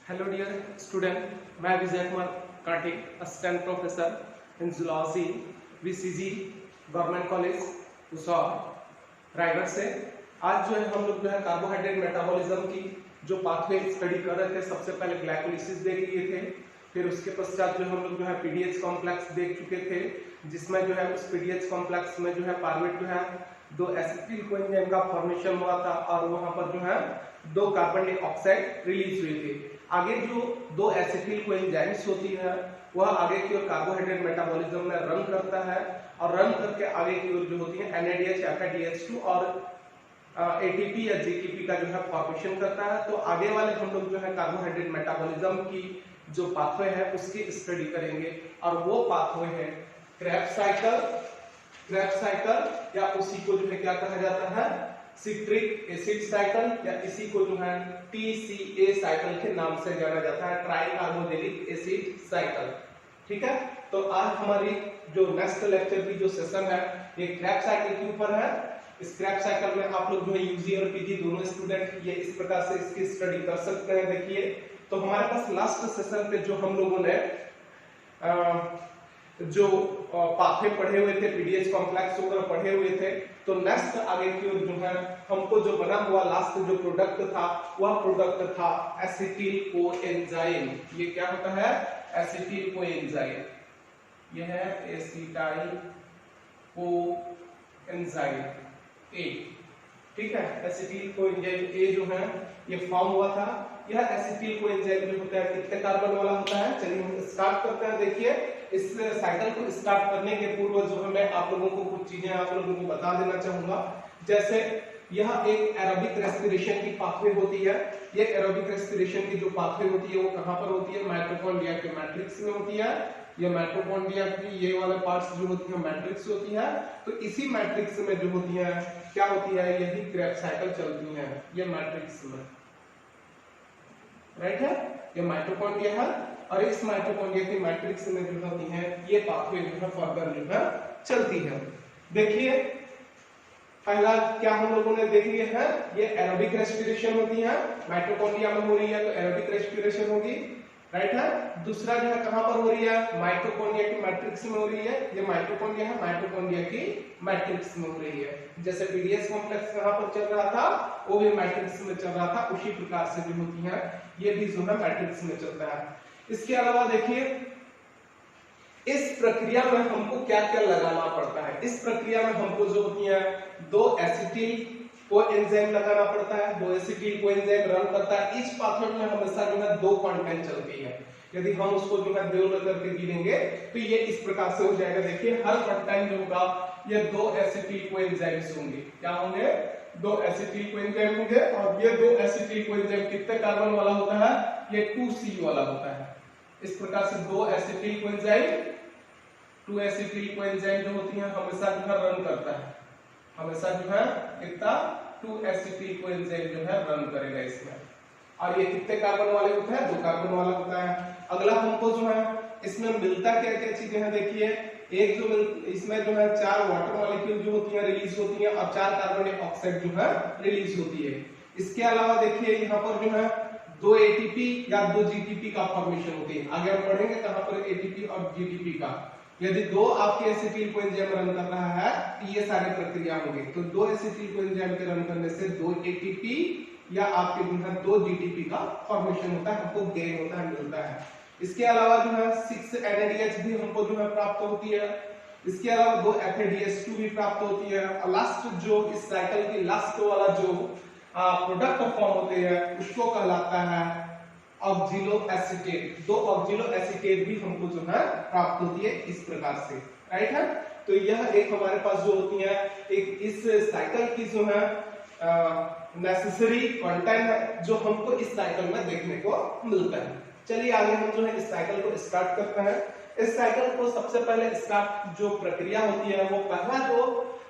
Hello dear student, मैं Vijay Kumar Kati, assistant professor in zoology VCG government college Usaur Raigarh से। आज जो है हम लोग जो है कार्बोहाइड्रेट मेटाबॉलिज्म की जो पाथवे स्टडी कर रहे थे। सबसे पहले ग्लाइकोलिसिस देख लिए थे, फिर उसके पश्चात जो हम लोग जो है पीडीएच कॉम्प्लेक्स देख चुके थे, जिसमें जो है उस पीडीएच कॉम्प्लेक्स में जो है पार्वेट जो है दो एसिटिल कोएंजाइम का फॉर्मेशन हुआ था और वहां पर जो है दो कार्बन डाइऑक्साइड रिलीज हुए थे। आगे जो दो एसिटिल कोएंजाइम्स होती है वह आगे की ओर कार्बोहाइड्रेट मेटाबॉलिज्म में रन करता है और रन करके आगे की ओर जो होती है NADH, FADH2 और ATP या GTP का जो है फॉर्मेशन करता है। तो आगे वाले हम लोग जो है कार्बोहाइड्रेट मेटाबॉलिज्म की जो पाथवे है उसकी स्टडी करेंगे और वो पाथवे है क्रेब्स साइकिल या उसी को जो है क्या कहा जाता है सिट्रिक एसिड साइकिल या इसी को जो है TCA साइकिल के नाम से जाना जाता है, ट्राई कार्बोक्सिलिक एसिड साइकिल। ठीक है, तो आज हमारी जो नेक्स्ट लेक्चर की जो सेशन है ये क्रैब साइकिल के ऊपर है। इस क्रैब साइकिल में आप लोग जो है यूजी और पीजी दोनों स्टूडेंट ये इस प्रकार से इसकी स्टडी कर सकते हैं। देखिए, तो हमारे पास लास्ट सेशन पे जो हम लोगों ने जो पाथवे पढ़े हुए थे, पीडीएच कॉम्प्लेक्स वगैरह पढ़े हुए थे, तो नेक्स्ट आगे की ओर जो है हमको जो बना हुआ लास्ट जो प्रोडक्ट था वह प्रोडक्ट था एसिटिल कोएंजाइम। ये क्या होता है? Acetyl coenzyme. ये है एसिटाइल कोएंजाइम ए। ठीक है, एसिटिल कोएंजाइम ए जो है ये फॉर्म हुआ था। यह एसिटिल कोएंजाइम जो होता है कितने कार्बन वाला होता है? चलिए हम स्टार्ट करते हैं। देखिए, इस साइकिल को स्टार्ट करने के पूर्व जो है मैं आप लोगों को कुछ चीजें आप लोगों को बता देना चाहूंगा। जैसे यह एक एरोबिक रेस्पिरेशन की पाथवे होती है। ये एरोबिक रेस्पिरेशन की जो पाथवे होती है वो कहां पर होती है? माइटोकॉन्ड्रिया के मैट्रिक्स में होती है। ये माइटोकॉन्ड्रिया की ये वाले पार्ट्स जो होती है मैट्रिक्स होती है। तो इसी मैट्रिक्स में जो होती है क्या होती है? यही क्रेब साइकिल चलती है ये मैट्रिक्स में। राइट है, ये माइटोकॉन्ड्रिया है और इस माइटोकॉन्ड्रिया की मैट्रिक्स में जो होती है ये पाथवे जो है फर्दर जो है चलती है। देखिए, पहला क्या हम लोगों ने देख लिया है, ये एरोबिक रेस्पिरेशन होती है, माइटोकॉन्ड्रिया में हो रही है तो एरोबिक रेस्पिरेशन होगी। राइट है। दूसरा जो है कहां पर हो रही है? माइटोकॉन्ड्रिया की मैट्रिक्स में हो रही है। ये माइटोकॉन्ड्रिया है, माइटोकॉन्ड्रिया की मैट्रिक्स में हो रही है। जैसे पीडीएच कॉम्प्लेक्स कहां पर चल रहा था वो भी मैट्रिक्स में चल रहा था, उसी प्रकार से जो होती है ये भी जो है मैट्रिक्स में चलता है। इसके अलावा देखिए, इस प्रक्रिया में हमको क्या क्या लगाना पड़ता है? इस प्रक्रिया में हमको जो होती है दो एसिटिल कोएंजाइम लगाना पड़ता है। दो एसिटिल कोएंजाइम रन करता है। इस पाथवे में हमेशा जो है दो कांटेंट चलती है। यदि हम उसको जो है बेल करके गिनेंगे तो ये इस प्रकार से हो जाएगा। देखिए, हर कांटेंट जो होगा ये दो एसिटिल कोएंजाइम्स होंगे। क्या होंगे? दो एसिटिल कोएंजाइम होंगे और ये दो एसिटिल कोएंजाइम कितने कार्बन वाला होता है? ये 2C वाला होता है। इस प्रकार से दो एसिटिल कोएंजाइम, 2 एसिटिल कोएंजाइम जो होती है हमेशा जो है रन करता है। हमेशा जो है कितना? 2 एसिटिल कोएंजाइम जो है रन करेगा इसमें। और ये कितने कार्बन वाले होते हैं? 2 कार्बन वाला होता है। अगला हमको जो है इसमें मिलता क्या क्या चीजें हैं? देखिए, एक जो इसमें जो है 4 वाटर मॉलिक्यूल जो होती है रिलीज होती है और 4 कार्बन डाइऑक्साइड जो है रिलीज होती है। इसके अलावा देखिए यहाँ पर जो है 2 ATP या 2 GTP का फॉर्मेशन होती है। आगे हम पढ़ेंगे कहां पर ATP और GTP का। यदि दो आपके एसिटिल कोएंजाइम रन कर रहा है तो ये सारी प्रक्रिया होगी। तो 2 एसिटिल कोएंजाइम के रन करने से 2 ATP या आपके जो है 2 GTP का फॉर्मेशन होता है, हमको गेन होता है, मिलता है। इसके अलावा जो है 6 NADH भी हमको जो है प्राप्त होती है। इसके अलावा 2 FADH2 भी प्राप्त होती है। और लास्ट जो इस साइकिल की लास्ट वाला जो प्रोडक्ट फॉर्म होते हैं उसको कहलाता है ऑक्सिलो एसीटेट। 2 ऑक्सिलो एसीटेट भी हमको जो है प्राप्त होती है इस प्रकार से। राइट है, तो यह एक हमारे पास जो होती है एक इस साइकिल की जो है नेसेसरी कंटेंट है जो हमको इस साइकिल में देखने को मिलता है। चलिए आगे हम जो है इस साइकिल को स्टार्ट करते हैं। इस साइकिल को सबसे पहले स्टार्ट जो प्रक्रिया होती है वो पहला जो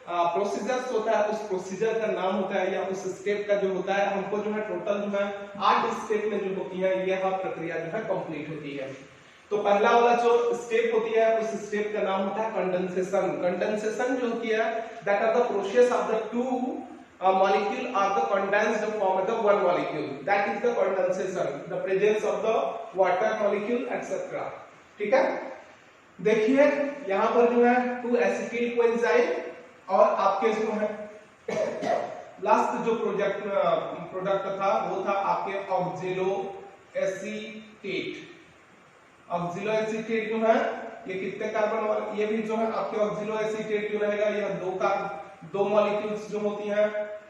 प्रोसीजर्स होता है उस प्रोसीजर का नाम होता है या उस स्टेप का जो होता है हमको जो है टोटल जो है 8 स्टेप में जो होती है यह प्रक्रिया जो है कंप्लीट होती है। तो पहला वाला जो स्टेप होती है उस स्टेप का नाम होता है कंडेंसेशन। कंडेंसेशन जो होती है that are the process of the to a molecule or the condensed form of the one molecule, that is the condensation, the presence of the water molecule etc. ठीक है, देखिए यहाँ पर जो है 2-एसिटिल कोएंजाइम और आपके जो है लास्ट जो प्रोडक्ट था वो था आपके ऑक्सिलो एसीटेट। ऑक्सिलो एसीटेट जो है ये कितने कार्बन वाला, ये भी जो है आपके ऑक्सिलो एसीटेट जो रहेगा यह दो मॉलिक्यूल्स जो होती हैं,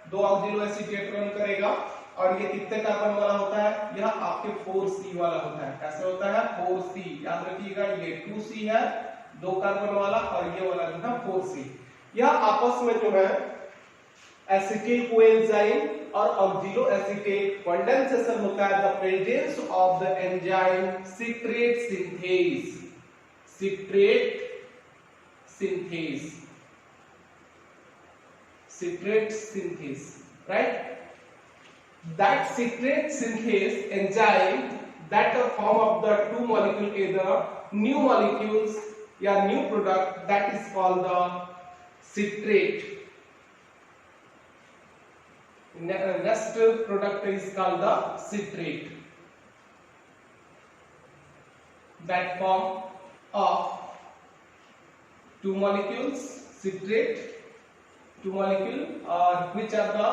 दो ऑक्सिलो एसीटेट रन करेगा और ये कितने कार्बन वाला होता है, यह आपके 4C वाला होता है। कैसे होता है 4C, याद रखिएगा ये 2C है दो कार्बन वाला और ये वाला जो है 4C। यह आपस में जो है एसिटिल कोएंजाइम और ऑक्सिलो एसीटेट कंडेंसेशन होता है the presence of the enzyme citrate synthase. Citrate synthase, right? That citrate synthase enzyme that the form of the two molecule either new molecules या new product, that is called the citrate. Next product is called the citrate, that form of two molecules, citrate, two molecule, or which are the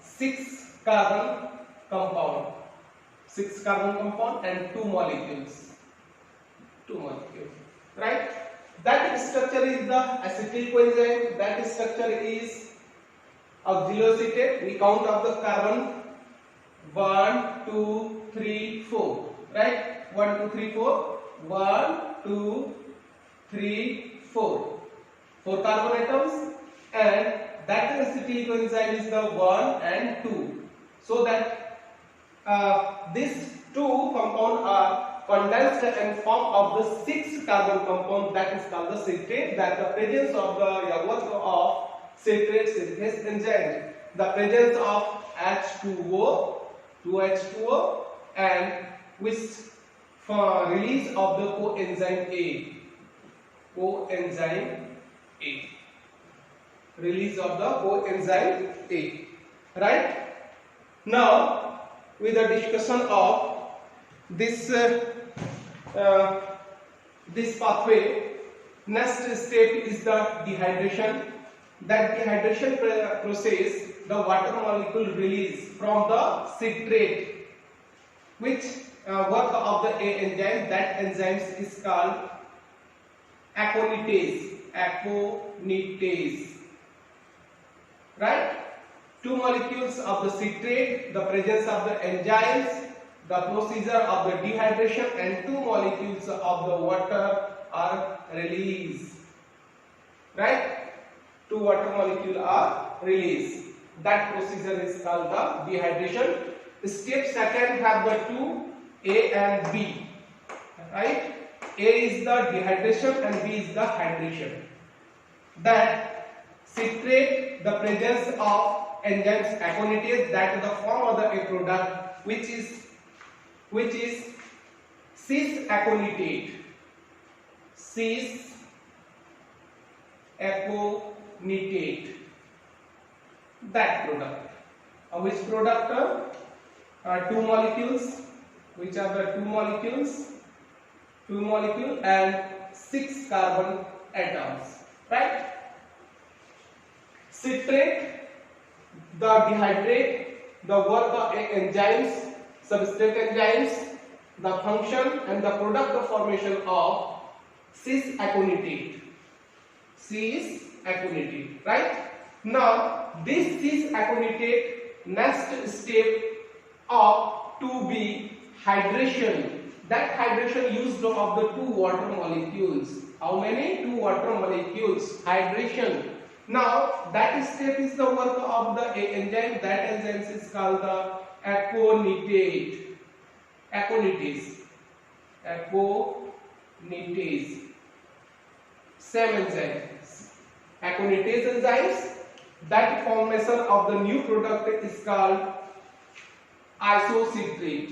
6 carbon compound, 6 carbon compound and two molecules, right? That structure is the acetyl coenzyme, that structure is oxaloacetate. We count of the carbon 1 2 3 4, right? 1 2 3 4, 1 2 3 4, 4 carbon atoms, and that acetyl coenzyme is the 1 and 2, so that these two compounds are condensed and form of the 6 carbon compound, that is called the citrate. That the presence of the work of citrate synthase enzyme, the presence of H2O, 2H2O, and which for release of the coenzyme A, release of the coenzyme A, right? Now with the discussion of this this pathway, next step is the dehydration. That dehydration process, the water molecule release from the citrate, which work of the A enzyme, that enzyme is called aconitase, right? Two molecules of the citrate, the presence of the enzymes, the procedure of the dehydration, and two molecules of the water are released, right? Two water molecules are released. That procedure is called the dehydration. Step second have the two A and B, right? A is the dehydration and B is the hydration. That citrate, the presence of enzymes aconitase, that is the form of the A product, which is cis-aconitate. Cis-aconitate, that product. Which product? Two molecules. Which are the two molecules? Two molecule and 6 carbon atoms, right? Citrate, the dehydrate, the work of enzymes, substrate enzymes, the function and the product of formation of cis-aconitate, right? Now this cis-aconitate, next step of to be hydration. That hydration used of the two water molecules. How many? Two water molecules. Hydration. Now that step is the work of the enzyme. That enzyme is called the aconitate. Aconitase. Same enzyme. Aconitase enzymes. That formation of the new product is called isocitrate.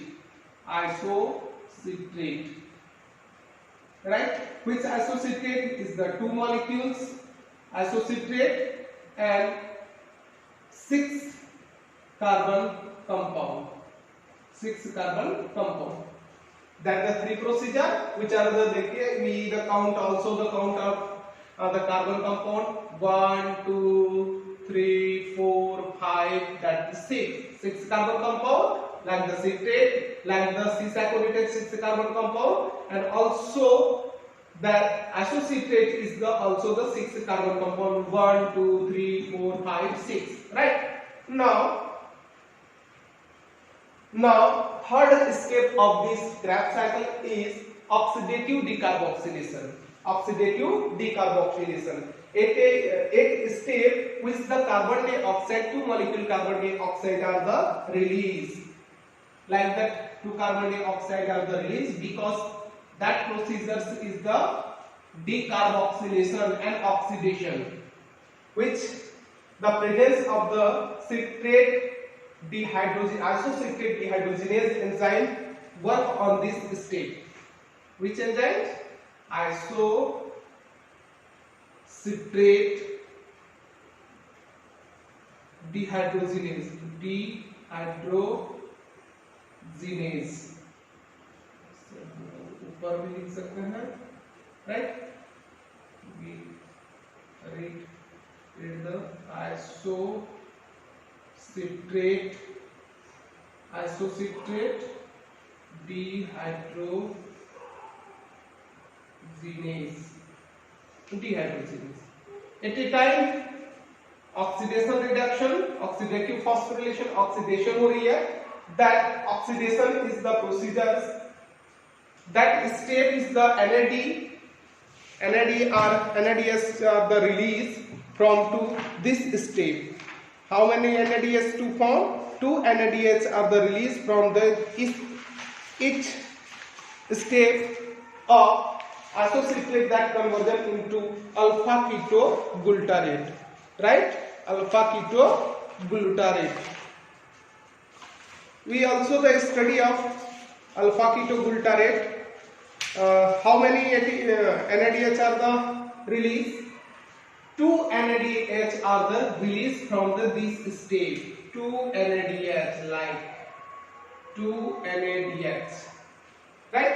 Right? Which isocitrate is the two molecules isocitrate, and 6 carbon compound. 6 carbon compound. That the three procedure which are the देखिए we the count also the count of the carbon compound 1 2 3 4 5 that is 6 carbon compound like the citrate like the cis-aconitate 6 carbon compound and also that isocitrate is the also the 6 carbon compound 1 2 3 4 5 6 right now third step of this Krebs cycle is oxidative decarboxylation. Oxidative decarboxylation. एक step which the carbon dioxide, two molecule carbon dioxide are the release. Like that, two carbon dioxide are the release because that procedure is the decarboxylation and oxidation, which the presence of the citrate isocitrate dehydrogenase enzyme work on this state. Which enzyme? Isocitrate dehydrogenase. ऊपर भी लिख सकते हैं, right? read the isocitrate dehydrogenase. At a time oxidation reduction, oxidative phosphorylation, oxidation हो रही है. That oxidation is the procedures. That step is the NADS the release from to this step. How many NADS to form? 2 NADS are the release from the each step of isocitrate that conversion into alpha ketoglutarate, right? Alpha ketoglutarate. We also the study of alpha ketoglutarate. How many NADH are the release? 2 NADH are the release from the this state. 2 NADH, like 2 NADH, right?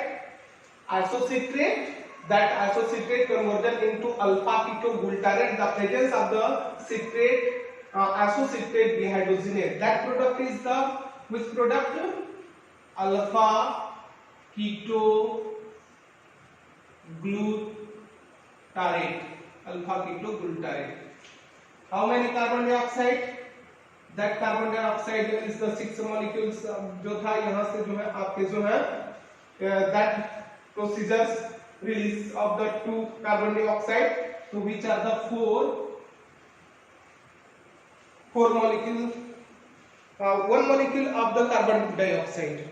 Isocitrate, that isocitrate conversion into alpha ketoglutarate, the presence of the citrate isocitrate dehydrogenase. That product is the which product? Alpha ketoglutarate. Alpha ketoglutarate. How many carbon dioxide? That carbon dioxide is the 6 molecules जो था यहाँ से जो है आपके जो है that procedures release of the 2 carbon dioxide, so which are the 4 molecules, 1 molecule of the carbon dioxide,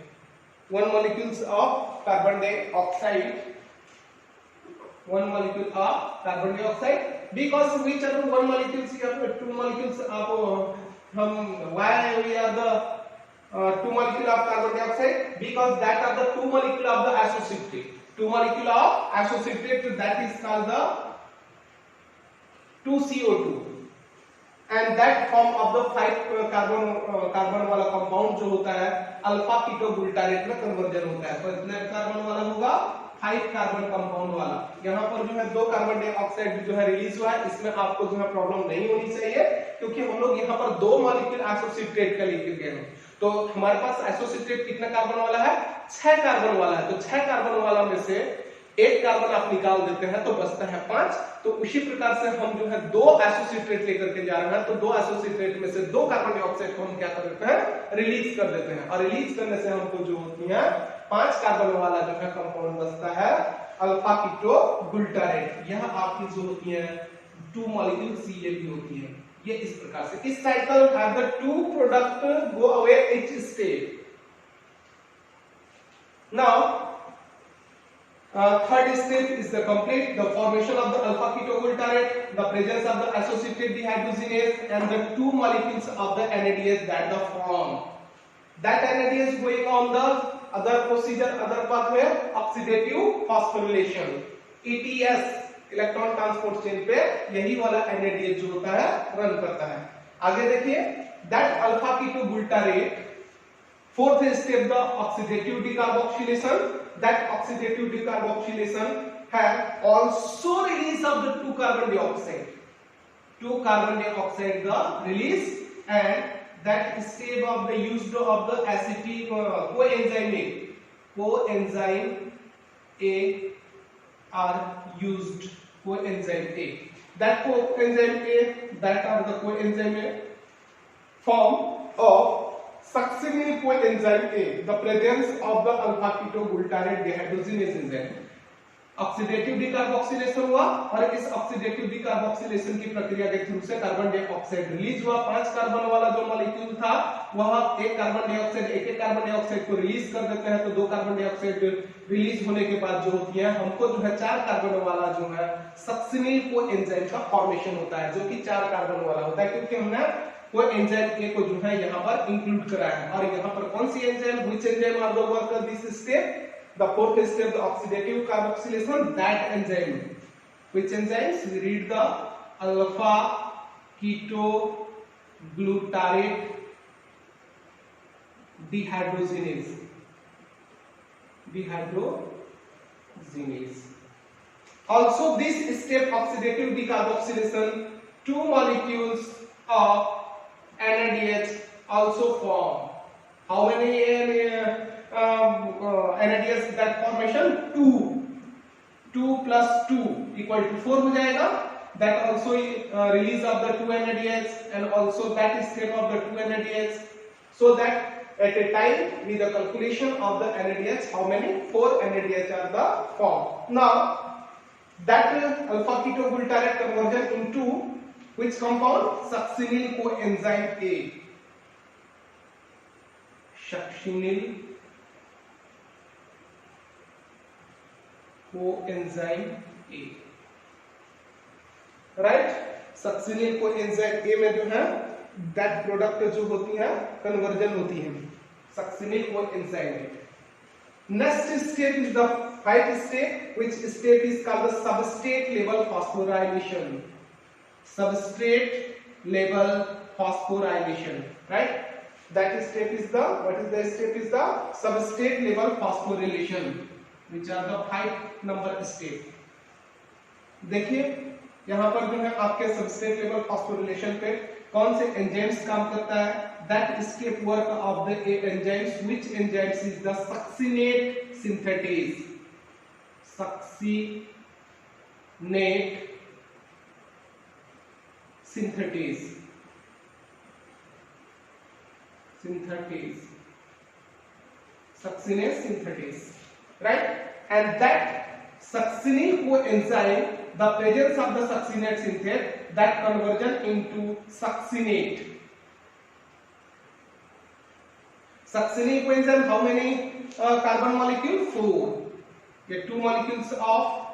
1 molecules of carbon dioxide, 1 molecule of carbon dioxide. Because which are the 1 molecules here, 2 molecules of why we are the 2 molecule of carbon dioxide? Because that are the 2 molecule of the isocitrate. 2 molecule of isocitrate, that is called the 2CO2, and that form of the 5 carbon वाला compound जो होता है alpha ketoglutarate में conversion होता है. तो इतना carbon वाला होगा 5 कार्बन कंपाउंड वाला. यहाँ पर जो है 2 कार्बन डाइऑक्साइड जो है रिलीज हुआ है. इसमें आपको जो है प्रॉब्लम नहीं होनी चाहिए क्योंकि हम लोग यहाँ पर 2 मॉलिक्यूल आइसोसिट्रेट का लिख गए हैं. तो हमारे पास आइसोसिट्रेट कितना कार्बन वाला है? 6 कार्बन वाला है. तो 6 कार्बन वाला में से 1 कार्बन आप निकाल देते हैं तो बचता है 5. तो उसी प्रकार से हम जो है 2 आइसोसिट्रेट लेकर के जा रहे हैं. तो 2 आइसोसिट्रेट में से 2 कार्बन डाइऑक्साइड को हम क्या कर देते हैं? रिलीज कर देते हैं. और रिलीज करने से हमको जो होती है 5 कार्बन वाला जो है कंपाउंड बचता है अल्फा कीटोग्लूटारेट. यह आपकी जो होती है 2 मॉलिक्यूल CAB होती है. ये इस प्रकार से इस cycle have the 2 product go away each step. Now third step is the complete the formation of the alpha ketoglutarate, the presence of the associated dehydrogenase and the 2 molecules of the NADH that the form. That NADH going on the other procedure, other pathway, oxidative phosphorylation, ETS, electron transport chain पे यही वाला NADH जो होता है run करता है. आगे देखिए, that alpha ketoglutarate, fourth step the oxidative decarboxylation, that oxidative decarboxylation have also release of the 2 carbon dioxide, 2 carbon dioxide the release, and that step of the use of the acetic coenzyme A are used, coenzyme A, that coenzyme A, that are the coenzyme A form of succinyl coenzyme A, the presence of the alpha ketoglutarate dehydrogenase enzyme. Oxidative decarboxylation हुआ और इस oxidative decarboxylation की प्रक्रिया के through से carbon dioxide release हुआ। 5 carbon वाला जो मॉलिक्यूल था वह एक कार्बन डाइऑक्साइड एक कार्बन डाइऑक्साइड को रिलीज कर देते हैं, तो 2 कार्बन डाइऑक्साइड रिलीज होने के बाद जो होती है हमको जो है 4 कार्बन वाला जो है सक्सिनिल कोएंजाइम का फॉर्मेशन होता है, जो कि 4 कार्बन वाला होता है, क्योंकि हमने कोई एंजाइम ए को जो है यहाँ पर इंक्लूड कराया है। और यहाँ पर कौन सी enzyme, which enzyme are the worker this step, the fourth step the oxidative carboxylation, that enzyme, which enzymes, we read the alpha ketoglutarate dehydrogenase, also this step oxidative decarboxylation, 2 molecules of NADH also form. How many NADH that formation? 2 plus 2 equal to 4 हो जाएगा। That also release of the 2 NADH and also that step of the 2 NADH, so that at a time with the calculation of the NADH, how many? 4 NADH are the formed. Now that alpha ketoglutarate conversion into which compound? Succinyl coenzyme A, succinyl coenzyme A, right. Succinyl coenzyme A में जो है that product जो होती है conversion होती है succinyl coenzyme A। Next step is the 5th step, which step is called the substrate level phosphorylation, substrate level phosphorylation, right? That step is the, what is the step is the substrate level phosphorylation, which are the 5 number step। देखिए यहाँ पर जो है आपके substrate level phosphorylation पे कौन से enzymes काम करता है, that step work of the enzymes, which enzymes is the succinate synthetase, succinate synthetase, succinate synthetase, right? And that succinyl coenzyme, the presence of the succinate synthase, that conversion into succinate. Succinyl coenzyme, how many carbon molecule? 4. The 2 molecules of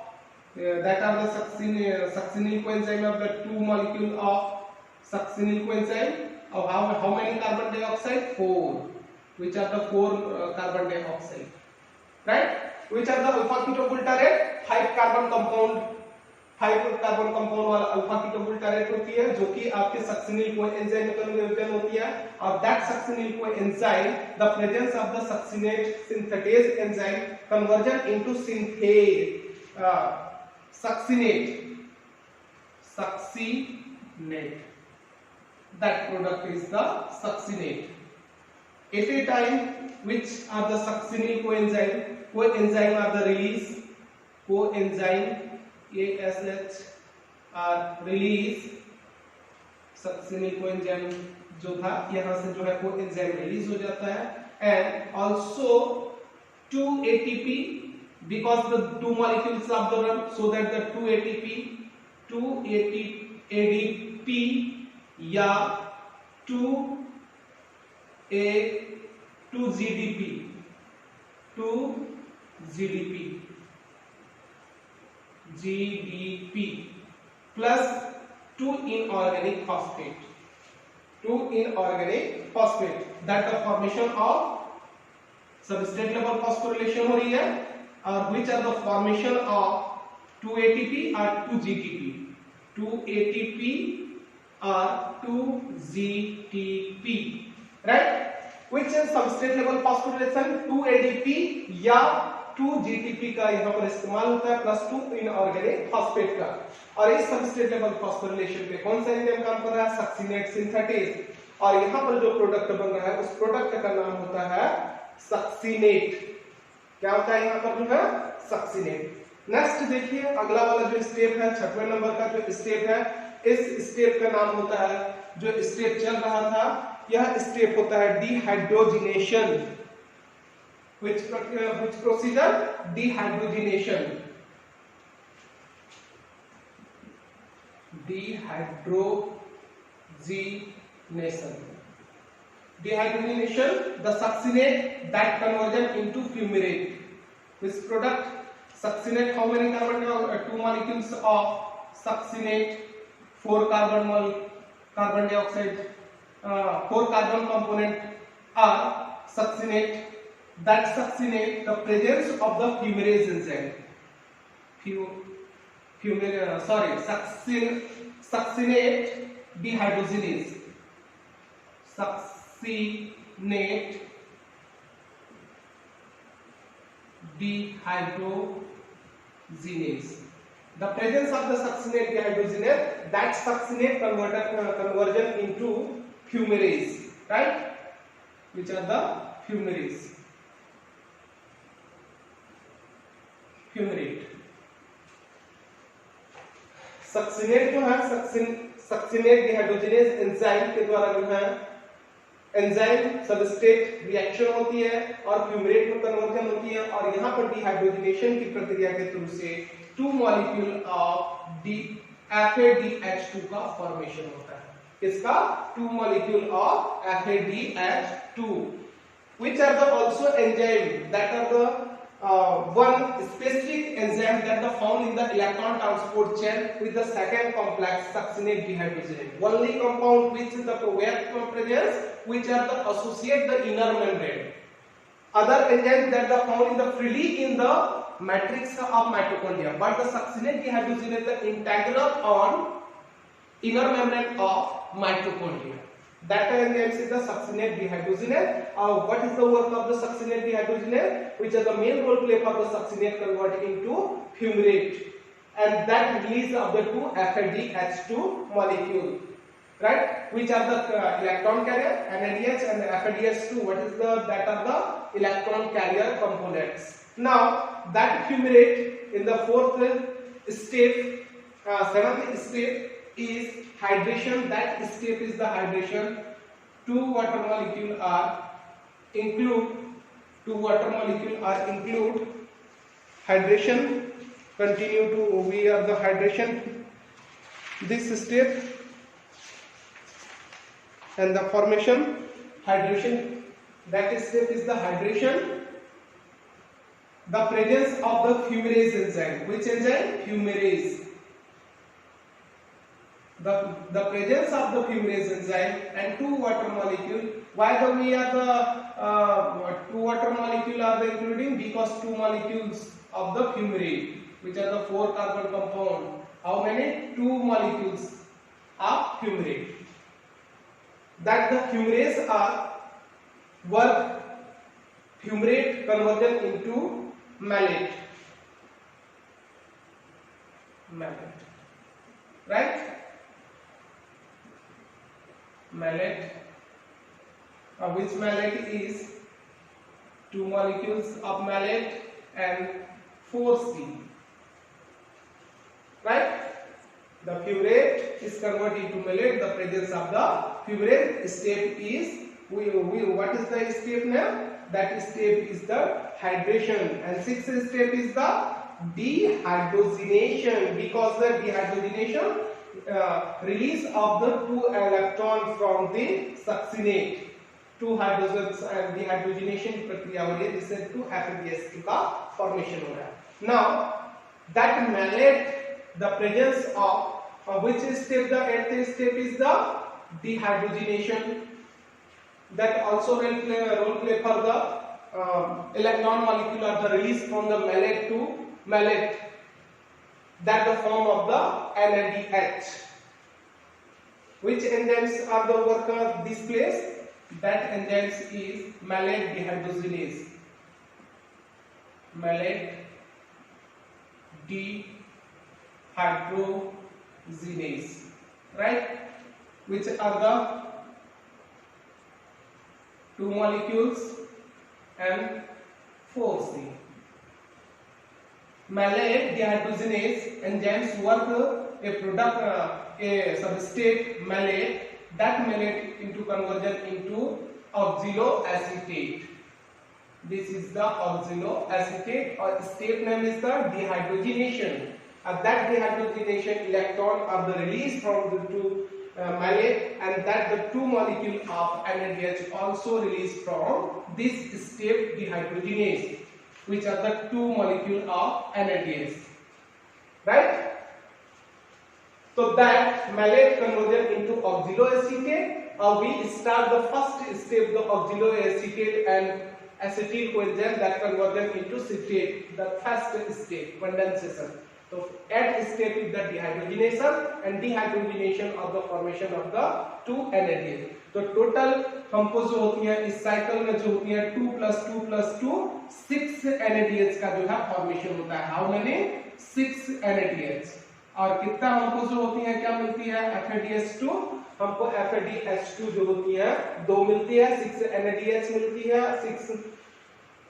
that are the succinyl coenzyme of the 2 molecule of succinyl coenzyme of how many carbon dioxide? 4, which are the 4 carbon dioxide, right? Which are the alpha ketoglutarate? 5 carbon compound वाला alpha ketoglutarate होती है, जो कि आपके succinyl coenzyme में conversion होती है। और that succinyl coenzyme, the presence of the succinate synthetase enzyme conversion into succinate, that product is the succinate। At a time, which are the succinyl coenzyme are the release, coenzyme ASH are release, succinyl coenzyme जो था यहाँ से जो है coenzyme release हो जाता है, and also 2 ATP, because the 2 molecules of the run, so that the 2 ADP या 2 GDP plus 2 inorganic phosphate, that the formation of substrate level phosphorylation हो रही है, और which are the formation of 2 ATP or 2 GTP, 2 ATP are 2-GTP, right? Which is substrate level phosphorylation 2-ADP या 2-GTP का यहाँ पर इस्तेमाल होता है प्लस 2 इनऑर्गेनिक फॉस्फेट का। और इस सबस्ट्रेट लेवल फॉस्फोरिलेशन पे कौन सा एंजाइम काम कर रहा है? Succinate synthetase. और यहाँ पर जो प्रोडक्ट बन रहा है उस प्रोडक्ट का नाम होता है सक्सिनेट। क्या होता है यहाँ पर जो है? सक्सिनेट। नेक्स्ट देखिए अगला वाला जो स्टेप है, 6वें नंबर का जो स्टेप है, इस स्टेप का नाम होता है, जो स्टेप चल रहा था यह स्टेप होता है dehydrogenation. which procedure? Dehydrogenation. Dehydrogenation, the succinate that conversion into fumarate. This product succinate, how many carbon 2 molecules of succinate, 4 carbon dioxide, 4 carbon component are succinate. That succinate, the presence of the fumarase enzyme, succinate dehydrogenase, succinate dehydrogenase. The presence of the succinate dehydrogenase, that succinate conversion into fumarase, right? Which are the fumarase? Fumarate. Succinate जो है succinate dehydrogenase enzyme के द्वारा जो है enzyme substrate reaction होती है और fumarate में कन्वर्जन होती है। और यहाँ पर डिहाइड्रोजिनेशन की प्रक्रिया के थ्रू से 2 मॉलिक्यूल ऑफ FADH2 का फॉर्मेशन होता है। किसका? 2 molecule of FADH2, which are the also enzyme that are the one specific enzyme that are found in the electron transport chain with the second complex succinate dehydrogenase. Only compound which is the presence which are the associate the inner membrane. Other enzymes that are found in the freely in the matrix of mitochondria, but the succinate dehydrogenase is the integral on inner membrane of mitochondria. That enzyme is the succinate dehydrogenase. What is the work of the succinate dehydrogenase? Which is the main role play for the succinate converting into fumarate, and that release of the 2 FADH2 molecule, right? Which are the electron carrier NADH and FADH2. What is the that are the electron carrier components. Now that fumarate in the 4th step, 7th step is hydration. That step is the hydration. 2 water molecule are include hydration. Continue to we are the hydration. This step and the formation hydration. That step is the hydration. The presence of the fumarase enzyme. Which enzyme? Fumarase. The presence of the fumarase enzyme and 2 water molecule. Why we are the 2 water molecule are the including? Because 2 molecules of the fumarate, which are the 4 carbon compound. How many? 2 molecules of fumarate. That the fumarase are work fumarate conversion into malate, right? Malate, which malate is 2 molecules of malate and 4C, right? The fumarate is converted to malate. The presence of the fumarate step is what is the step name? That step is the hydration, and 6th step is the dehydrogenation, because the dehydrogenation release of the 2 electrons from the succinate, 2 hydrogens and dehydrogenation प्रक्रिया हो रही है जिससे 2 FADH2 का formation हो रहा है। Now that malate, the presence of which step? The 8th step is the dehydrogenation. That also role play for the electron molecule are the release from the malate to malate. That the form of the NADH. Which enzymes are the worker this place? That enzymes is malate dehydrogenase. Malate dehydrogenase, right? Which are the two molecules M4C. Malate dehydrogenase enzymes work a product, a substrate malate, that malate into conversion into oxaloacetate. This is the oxaloacetate, or step name is the dehydrogenation. At that dehydrogenation, electron are the released from the two malate, and that the two molecule of NADH also released from this step dehydrogenase, which are the two molecule of NADH, right? So that malate conversion into oxaloacetate, we start the first step, the oxaloacetate and acetyl coenzyme that conversion into citrate, the first step, condensation. So at step is the dehydrogenation, and dehydrogenation of the formation of the two NADH. तो total हमको जो होती है इस cycle में जो होती है 2 + 2 + 2 6 NADH का जो है फॉर्मेशन होता है. How many? 6 NADH. और कितना हमको जो होती है क्या मिलती है? FADH2. हमको FADH2 जो होती है 2 मिलती है, 6 NADH मिलती है, 6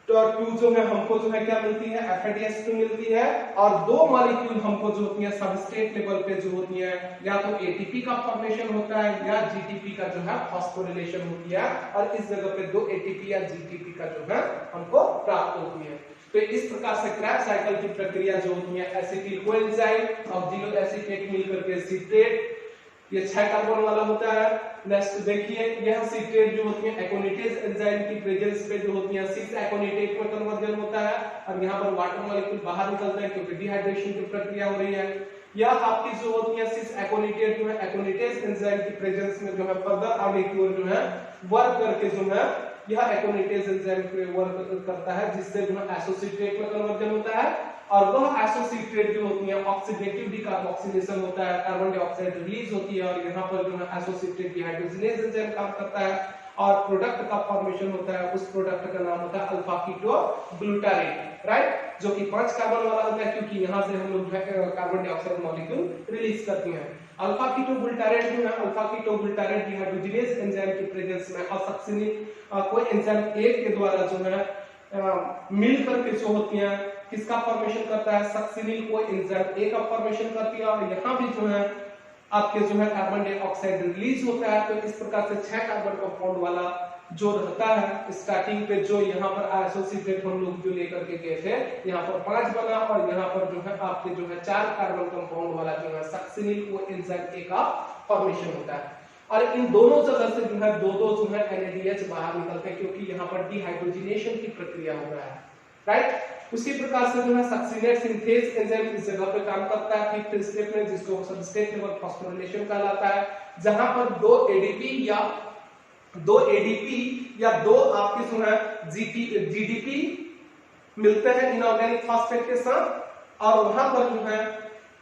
और 2 जो है हमको जो है क्या मिलती है? FADH2 मिलती है. और दो मॉलिक्यूल हमको जो होती है सबस्ट्रेट लेवल पे जो होती है, या तो ATP का फॉर्मेशन होता है या GTP का जो है फॉस्फोरिलेशन होती है, और इस जगह पे दो ATP या GTP का जो है हमको प्राप्त होती है. तो इस प्रकार से क्रैब्स साइकिल की प्रक्रिया जो होती है, एसिटिल कोएंजाइम ऑक्सिलोएसिटेट मिलकर के सिट्रेट, ये 6 कार्बन वाला होता है. नेक्स्ट देखिए, यह सिट्रेट जो होती है एकोनिटेज एंजाइम की प्रेजेंस पे जो होती है 6 एकोनिटेट में कन्वर्जन होता है, और यहाँ पर वाटर मॉलिक्यूल बाहर निकलता है क्योंकि डिहाइड्रेशन की प्रक्रिया हो रही है. यह आपकी जो होती है 6 एकोनिटेट जो है एकोनिटेज एंजाइम की प्रेजेंस में जो है फर्दर आगे की ओर जो है वर्क करके जो है यह एकोनिटेज एंजाइम पे वर्क करता है, जिससे जो है एसोसिएटेट में कन्वर्जन होता है. और वह एसोसिएटेट जो होती है ऑक्सीडेटिव डिकार्बोक्सिलेशन होता है, कार्बन डाइऑक्साइड रिलीज होती है, और यहाँ पर जो है एसोसिएटेड डिहाइड्रोजनेज एंजाइम काम करता है, और प्रोडक्ट का फॉर्मेशन होता है. उस प्रोडक्ट का नाम होता है अल्फा कीटो ग्लूटारेट, राइट, जो कि 5 कार्बन वाला होता है, क्योंकि यहाँ से हम लोग जो है कार्बन डाइऑक्साइड मॉलिक्यूल रिलीज करते हैं. अल्फा कीटो ग्लूटारेट जो है, alpha keto glutarate dehydrogenase enzyme की प्रेजेंस में असक्सिनिक कोई एंजाइम एक के द्वारा जो है मिल करके जो होती है किसका फॉर्मेशन करता है? सक्सिनिल को एंजाइम ए का फॉर्मेशन करती है, और यहाँ भी जो है आपके जो है कार्बन डाइऑक्साइड रिलीज होता है. तो इस प्रकार से 6 कार्बन कंपाउंड वाला जो रहता है स्टार्टिंग पे, जो यहाँ पर एसोसिएटेट हम लोग जो लेकर के गए थे, यहाँ पर 5 बना, और यहाँ पर जो है आपके जो है 4 कार्बन कंपाउंड वाला जो है सक्सिनिल को एंजाइम ए का फॉर्मेशन होता है. और इन दोनों जगह से जो है दो जो है NADH बाहर निकलते हैं, क्योंकि यहाँ पर डिहाइड्रोजनेशन की प्रक्रिया हो रहा है, राइट. उसी प्रकार से जो है सक्सिनेट सिंथेज एंजाइम इस जगह पे काम करता है 5th स्टेप में, जिसको सबस्ट्रेट लेवल फॉस्फोरिलेशन कहलाता है, जहां पर 2 ADP या 2 आपके जो है GDP मिलते हैं इनऑर्गेनिक फॉस्फेट के साथ, और वहां पर जो है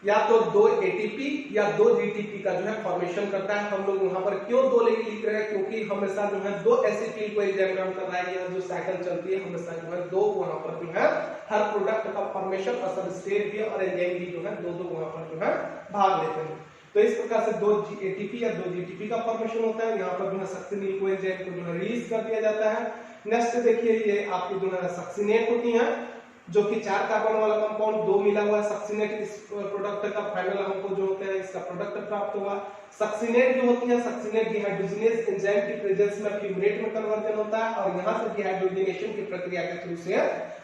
या तो 2 ATP या 2 GTP का जो है फॉर्मेशन करता है. हम लोग वहां पर क्यों 2 लिख रहे हैं? क्योंकि हमेशा जो है 2 एसिटिल को एंजाइम काम कर रहा है, यह जो साइकिल चलती है हमेशा जो है 2 वहां पर जो है हर प्रोडक्ट का फॉर्मेशन और सबस्ट्रेट भी और एंजाइम भी जो है 2 वहां पर जो है भाग लेते हैं. तो इस प्रकार से 2 ATP या 2 GTP का फॉर्मेशन होता है. यहाँ पर जो है सक्सिनिल को एंजाइम को जो है रिलीज कर दिया जाता है. नेक्स्ट देखिए, ये आपकी जो है सक्सिनेट होती है, जो कि 4 कार्बन वाला कंपाउंड 2 मिला हुआ है सक्सिनेट. इस प्रोडक्ट का फाइनल हमको जो होता है इसका प्रोडक्ट प्राप्त हुआ. सक्सिनेट जो होती है, सक्सिनेट डिहाइड्रोजनेज एंजाइम की प्रेजेंस में फ्यूमेट में कन्वर्जन होता है, और यहाँ से डिहाइड्रोजनेशन की प्रक्रिया के थ्रू से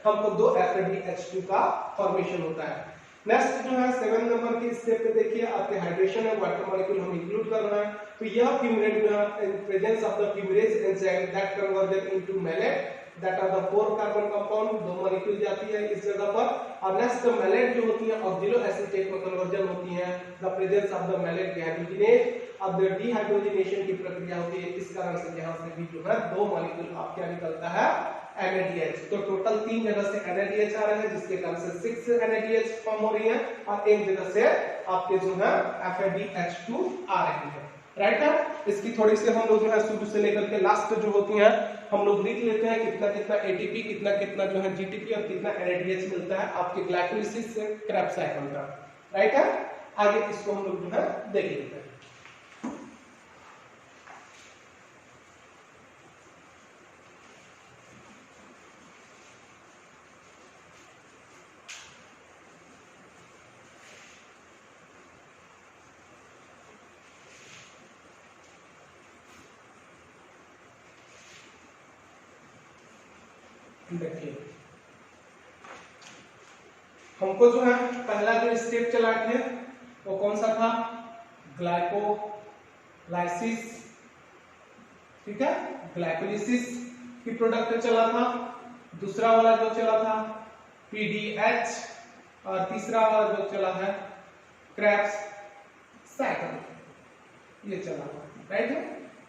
हमको 2 FADH2 का फॉर्मेशन होता है. नेक्स्ट जो है 7 नंबर की स्टेप पे देखिए, आपके हाइड्रेशन है, वाटर मॉलिक्यूल हम इंक्लूड कर रहे हैं. तो यह फ्यूमेट जो है presence of the fumarase enzyme that conversion into malate, that are the 4 carbon compound, 2 molecule जाती है इस जगह पर. और नेक्स्ट मैलेट जो होती है ऑक्सिलोएसिटेट में कन्वर्जन होती है, the presence of the malate dehydrogenase, अब द डिहाइड्रोजनेशन की प्रक्रिया होती है. इस कारण से यहां से भी जो है 2 मॉलिक्यूल आप क्या निकलता है? NADH. तो टोटल 3 जगह से NADH आ रहे हैं, जिसके कारण से 6 NADH फॉर्म हो रही है, और एक जगह से आपके जो है FADH2 आ रही है. राइट है। इसकी थोड़ी सी हम लोग जो है शुरू से लेकर के लास्ट जो होती हैं हम लोग लिख लेते हैं, कितना कितना एटीपी, कितना कितना जो है जीटीपी और कितना एनएडीएच मिलता है आपके ग्लाइकोलिसिस से क्रेब्स साइकिल का, राइट है। आगे इसको हम लोग जो है देख लेते हैं। देखिए हमको जो है पहला जो स्टेप चला के वो कौन सा था, ग्लाइकोलाइसिस, ठीक है, ग्लाइकोलिसिस की प्रोडक्ट चला था। दूसरा वाला जो चला था पीडीएच, और तीसरा वाला जो चला है क्रेब्स साइकिल, ये चला था, राइट है।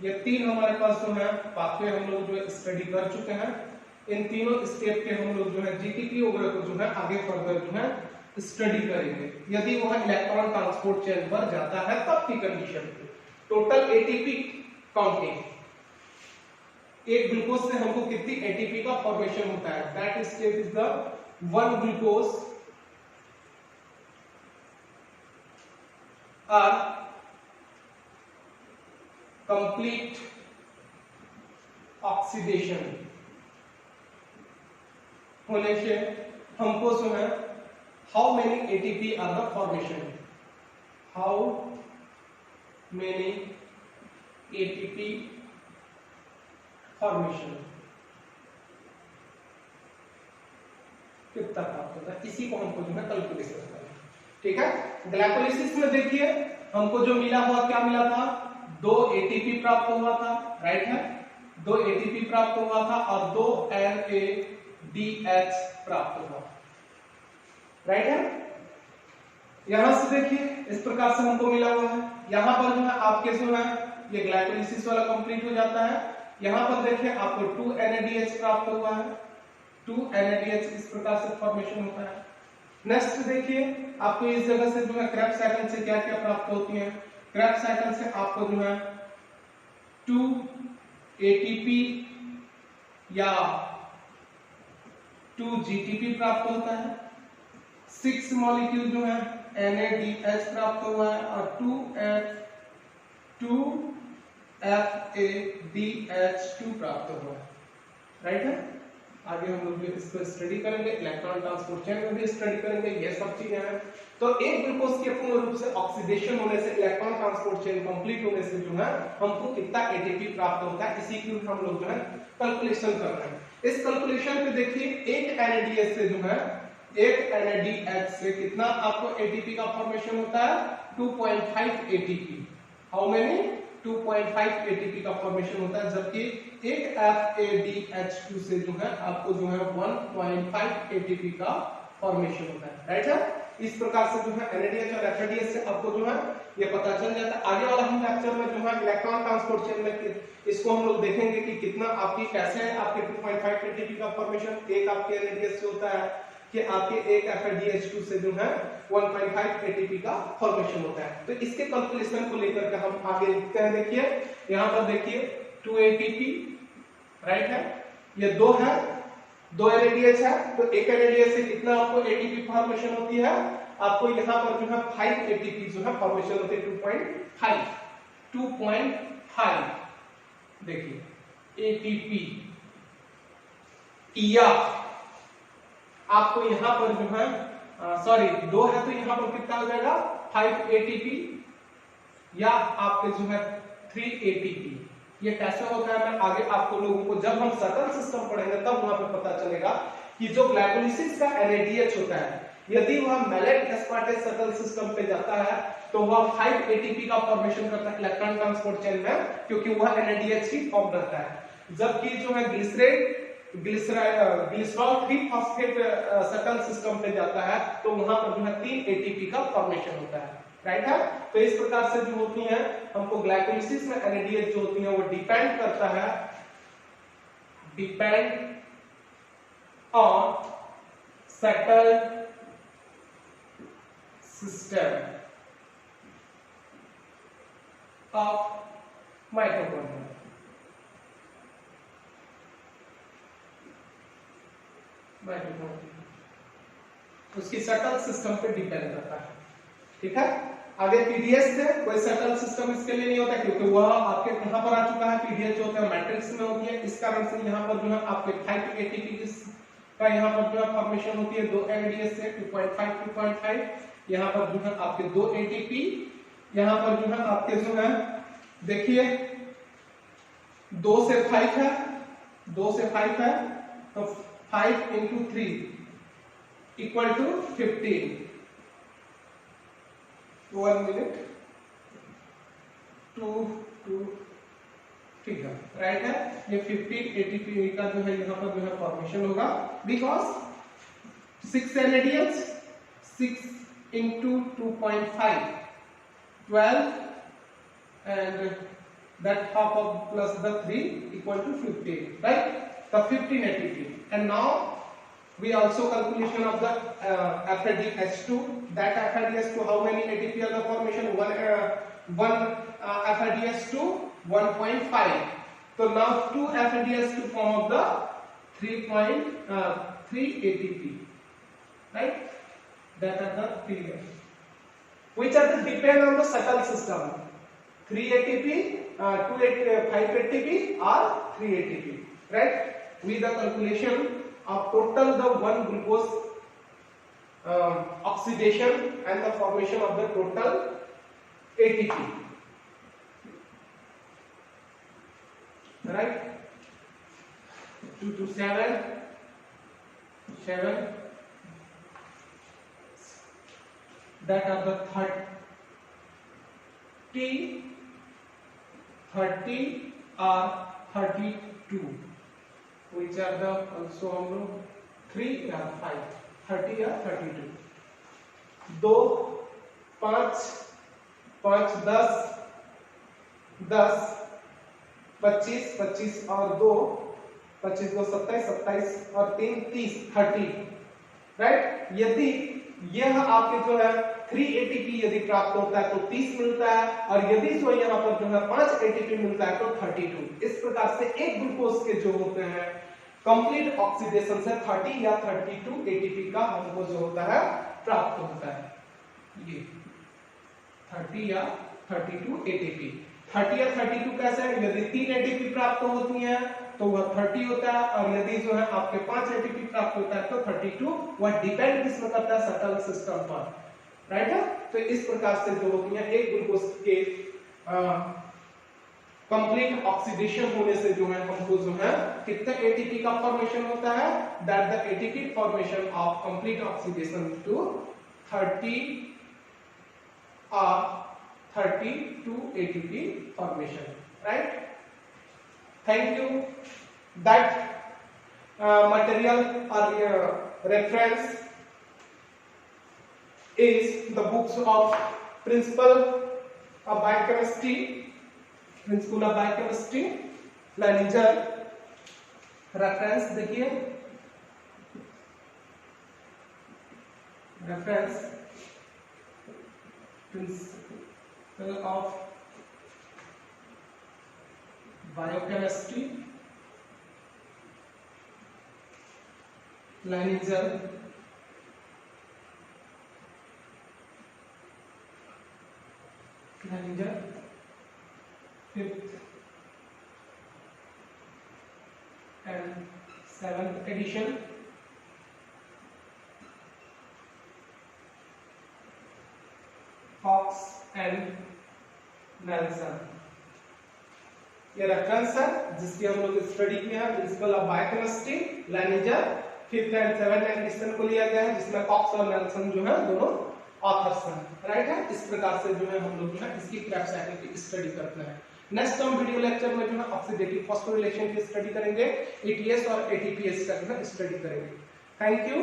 ये तीन हमारे पास जो है पाथवे हम लोग जो स्टडी कर चुके हैं। इन तीनों स्टेप के हम लोग जो है जीटीपी वगैरह को जो है आगे फर्दर जो है स्टडी करेंगे। यदि वह इलेक्ट्रॉन ट्रांसपोर्ट चेन पर जाता है तब की कंडीशन। टोटल एटीपी काउंटिंग, एक ग्लूकोज से हमको कितनी एटीपी का फॉर्मेशन होता है, that step is the 1 glucose are complete oxidation होने से हमको जो है how many ATP are the formation, how many ATP formation कितना प्राप्त होता है, इसी को हमको जो है कैलकुलेशन करना है, ठीक है। ग्लाइकोलिसिस में देखिए हमको जो मिला हुआ क्या मिला था, 2 एटीपी प्राप्त हुआ था, राइट है, 2 एटीपी प्राप्त हुआ था और 2 NADH प्राप्त हुआ, राइट है। यहां से देखिए इस प्रकार से हमको मिला हुआ है। यहां पर जो है आपके जो है ये ग्लाइकोलिसिस वाला कंप्लीट हो जाता है। यहां पर देखिए आपको 2 NADH प्राप्त हुआ है, 2 NADH इस प्रकार से फॉर्मेशन होता है। नेक्स्ट देखिए आपको इस जगह से जो है क्रेब्स साइकिल से क्या क्या प्राप्त होती है। क्रेब्स साइकिल से आपको जो है 2 ATP या 2 GTP प्राप्त होता है, 6 मॉलिक्यूल जो है NADH प्राप्त हुआ है और 2 FADH2 प्राप्त हुआ है, राइट है। आगे हम लोग इसको स्टडी करेंगे, इलेक्ट्रॉन ट्रांसपोर्ट चेन में भी स्टडी करेंगे, ये सब चीजें हैं। तो एक ग्लूकोज के पूर्ण रूप से ऑक्सीडेशन होने से, इलेक्ट्रॉन ट्रांसपोर्ट चेन कंप्लीट होने से जो है हमको कितना एटीपी प्राप्त होता है, इसी की हम लोग जो है कैलकुलेशन कर रहे हैं। इस कैलकुलेशन पे देखिए एक NADH से जो है, एक NADH से कितना आपको एटीपी का फॉर्मेशन होता है, 2.5 एटीपी। हाउ मेनी, 2.5 एटीपी का फॉर्मेशन होता है, जबकि एक FADH2 से जो है आपको जो है 1.5 एटीपी का फॉर्मेशन होता है, राइट है। इस प्रकार से जो है NADH और FADH से आपको जो है ये पता चल जाता है। आगे वाला हम लेक्चर में जो है इलेक्ट्रॉन ट्रांसपोर्ट चेन में इसको हम लोग देखेंगे कि कितना आपकी कैसे है आपके 2.5 एटीपी का फॉर्मेशन एक आपके NADH से होता है कि आपके एक FADH2 से जो है 1.5 एटीपी का फॉर्मेशन होता है। तो इसके कैलकुलेशन को लेकर के हम आगे लिखते हैं। देखिए यहां पर देखिए 2 एटीपी, राइट है, ये 2 है, 2 NADH है, तो एक NADH से कितना आपको एटीपी फॉर्मेशन होती है, आपको यहां पर जो है 5 एटीपी जो है फॉर्मेशन होती है, 2.5 देखिए एटीपी, या आपको यहां पर जो है सॉरी 2 है तो यहां पर कितना हो जाएगा 5 एटीपी, या आपके जो है 3 एटीपी। ये कैसे होता है मैं आगे आपको लोगों को जब हम सटल सिस्टम पढ़ेंगे तब वहां पे पता चलेगा कि जो ग्लाइकोलिसिस का NADH होता है यदि वह मैलेट एस्पार्टेट सटल सिस्टम पे जाता है तो वह 5 एटीपी का फॉर्मेशन करता है इलेक्ट्रॉन ट्रांसपोर्ट चेन में, क्योंकि वह NADH ही फॉर्म करता है। जबकि जो है ग्लिसरॉल 3 फॉस्फेट सटल सिस्टम पे जाता है तो वहां पर जो है 3 एटीपी का फॉर्मेशन होता है, राइट है। तो इस प्रकार से जो होती है हमको ग्लाइकोलिसिस में NADH जो होती है वो डिपेंड करता है, depend on subtle system, of mitochondria. उसकी सटल सिस्टम पे डिपेंड करता है, ठीक है। आगे पीडीएस से कोई सटल सिस्टम इसके लिए नहीं होता, क्योंकि वह आपके कहां पर आ चुका है, पीडीएस जो होता है मैट्रिक्स में होती है। इस कारण से यहां पर जो है आपके 5 एटीपी का यहां पर जो है फॉर्मेशन होती है 2 एमडीएस से 2.5 2.5। यहां पर जो है आपके 2 एटीपी, यहां पर जो है आपके जो है देखिए 2 से 5 है, 2 से 5 है, तो 5 into 3 equal to 15। 1 मिनट 2 ठीक है, राइट है। ये 15 एटीपी का जो है यहाँ पर जो है फॉर्मेशन होगा, because 6 NADH 6 into 2.5 12 and that half of plus the 3 equal to 15, right? The 15 ATP. And now we also calculation of the FADH2. That FADH2, how many ATP are the formation? One FADH2 1.5. So now 2 FADH2 form of the 3.3 ATP, right? That are the periods. Which are the depend on the subtle system? 3 ATP, 5 ATP or 3 ATP, right? With the calculation of total the 1 glucose oxidation and the formation of the total ATP, right? 2 to 7 that are the 30 or 32, which are the also हम लोग 3 या 5 30 या 32, 2 5 5 10 10 25 25 और 2 25 2 27 27 और 3 30 30, right. यदि यह आपके जो है 3 एटीपी यदि प्राप्त होता है तो 30 मिलता है, और यदि जो यहाँ पर जो है 5 एटीपी मिलता है तो 32। इस प्रकार से एक ग्लूकोज के जो होते हैं कंप्लीट ऑक्सीडेशन से 30 या 32 एटीपी का हमको जो होता है प्राप्त होता है। ये 30 या 32 एटीपी। 30 या 32 कैसे है? यदि 3 एटीपी प्राप्त होती है तो वह 30 होता है, और यदि जो है आपके 5 एटीपी प्राप्त होता है तो 32। वह डिपेंड किसमें करता है? सटल सिस्टम पर, राइट है। तो इस प्रकार से जो होती है एक ग्लूकोज के कंप्लीट ऑक्सीडेशन होने से जो है हमको जो है कितना एटीपी का फॉर्मेशन होता है? That the ATP formation of complete oxidation to 30 or 32 ATP formation, right? Thank you. That material or reference is the books of Principle of Biochemistry, Leininger। Reference देखिए, reference Principle of Biochemistry, Leininger। Leininger 5th and 7th edition। Fox and Nelson. ये reference है जिसकी हम लोग study किया है। Principle of biochemistry, Leininger 5th and 7th edition को लिया गया है, जिसमें फॉक्स और नेल्सन जो है दोनों ऑथर्स हैं, राइट है। इस प्रकार से जो है हम लोग जो है इसकी क्रेब्स साइकिल की स्टडी करते हैं। नेक्स्ट हम वीडियो लेक्चर में जो है ऑक्सीडेटिव फॉस्फोरिलेशन की स्टडी करेंगे, एटीएस और एटीपीएस का जो है स्टडी करेंगे। Thank you.